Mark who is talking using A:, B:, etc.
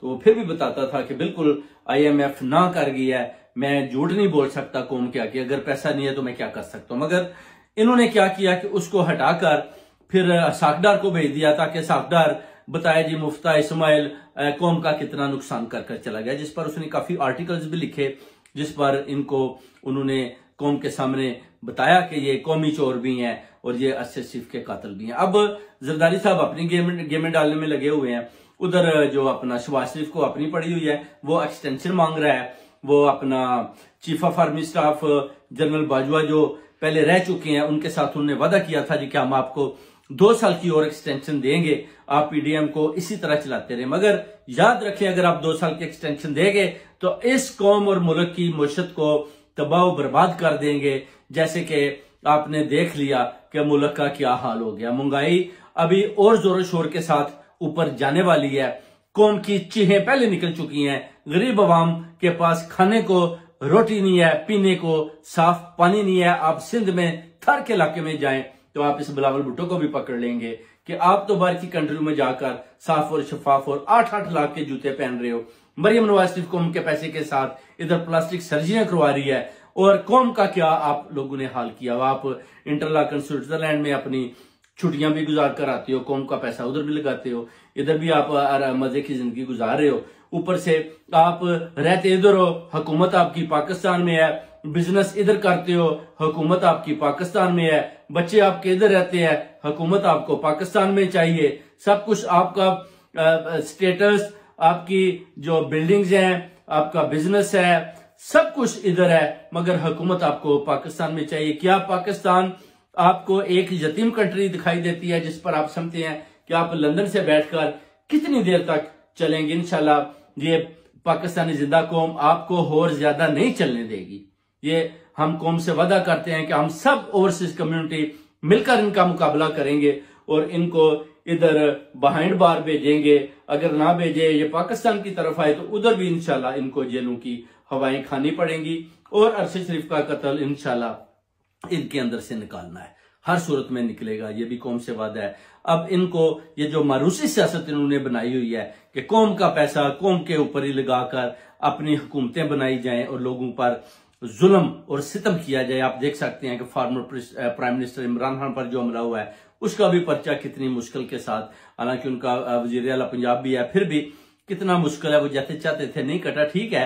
A: तो वो फिर भी बताता था कि बिल्कुल IMF ना कर गया है, मैं झूठ नहीं बोल सकता कौम के आगे, अगर पैसा नहीं है तो मैं क्या कर सकता हूं। मगर इन्होंने क्या किया कि उसको हटाकर फिर साकडार को भेज दिया ताकि साकडार बताया जी मुफ्ता इस्माइल कौम का कितना नुकसान कर कर चला गया, जिस पर उसने काफी आर्टिकल्स भी लिखे, जिस पर इनको उन्होंने कौम के सामने बताया कि ये कौमी चोर भी हैं और ये अरशद शरीफ के कातिल भी हैं। अब जरदारी साहब अपनी गेमें डालने में लगे हुए हैं, उधर जो अपना शहबाज शरीफ को अपनी पड़ी हुई है, वो एक्सटेंशन मांग रहा है। वो अपना chief of army staff general Bajwa जो पहले रह चुके हैं, उनके साथ उन्होंने वादा किया था जी कि हम आपको 2 साल की और एक्सटेंशन देंगे, आप PDM को इसी तरह चलाते रहे। मगर याद रखें, अगर आप 2 साल की एक्सटेंशन देंगे तो इस कौम और मुल्क की मुशत को तबाह बर्बाद कर देंगे, जैसे कि आपने देख लिया कि मुल्क का क्या हाल हो गया। महंगाई अभी और जोरों शोर के साथ ऊपर जाने वाली है, कौम की चीहें पहले निकल चुकी हैं, गरीब अवाम के पास खाने को रोटी नहीं है, पीने को साफ पानी नहीं है। आप सिंध में थर के इलाके में जाएं तो आप इस बिलावल भुट्टो को भी पकड़ लेंगे कि आप तो बाहर की कंट्री में जाकर साफ और शफाफ और 8-8 लाख के जूते पहन रहे हो। मरियम नवाज शरीफ कौम के पैसे के साथ इधर प्लास्टिक सर्जरियां करवा रही है, और कौम का क्या आप लोगों ने हाल किया। आप इंटरलाकन स्विट्जरलैंड में अपनी छुट्टियां भी गुजार कर आते हो, कौम का पैसा उधर भी लगाते हो, इधर भी आप मजे की जिंदगी गुजार रहे हो। ऊपर से आप रहते इधर हो, हुकूमत आपकी पाकिस्तान में है, बिजनेस इधर करते हो, हुकूमत आपकी पाकिस्तान में है, बच्चे आपके इधर रहते हैं, हुकूमत आपको पाकिस्तान में चाहिए, सब कुछ आपका स्टेटस, आपकी जो बिल्डिंग्स हैं, आपका बिजनेस है, सब कुछ इधर है, मगर हुकूमत आपको पाकिस्तान में चाहिए। क्या पाकिस्तान आपको एक यतीम कंट्री दिखाई देती है जिस पर आप समझते हैं कि आप लंदन से बैठकर कितनी देर तक चलेंगे? इंशाल्लाह ये पाकिस्तानी जिंदा कौम आपको और ज्यादा नहीं चलने देगी। ये हम कौम से वादा करते हैं कि हम सब ओवरसीज कम्युनिटी मिलकर इनका मुकाबला करेंगे और इनको इधर बिहाइंड बार भेजेंगे। अगर ना भेजे, ये पाकिस्तान की तरफ आए, तो उधर भी इंशाल्लाह इनको जेलों की हवाएं खानी पड़ेंगी और अरशद शरीफ का कत्ल इंशाल्लाह इनके अंदर से निकालना है, हर सूरत में निकलेगा, ये भी कौम से वादा है। अब इनको ये जो मारूसी सियासत इन्होंने बनाई हुई है कि कौम का पैसा कौम के ऊपर ही लगाकर अपनी हुकूमतें बनाई जाएं और लोगों पर जुल्म और सितम किया जाए। आप देख सकते हैं कि former prime minister Imran Khan पर जो हमला हुआ है उसका भी पर्चा कितनी मुश्किल के साथ, हालांकि उनका वजीर आला पंजाब भी है, फिर भी कितना मुश्किल है, वो जैसे चाहते थे नहीं कटा। ठीक है,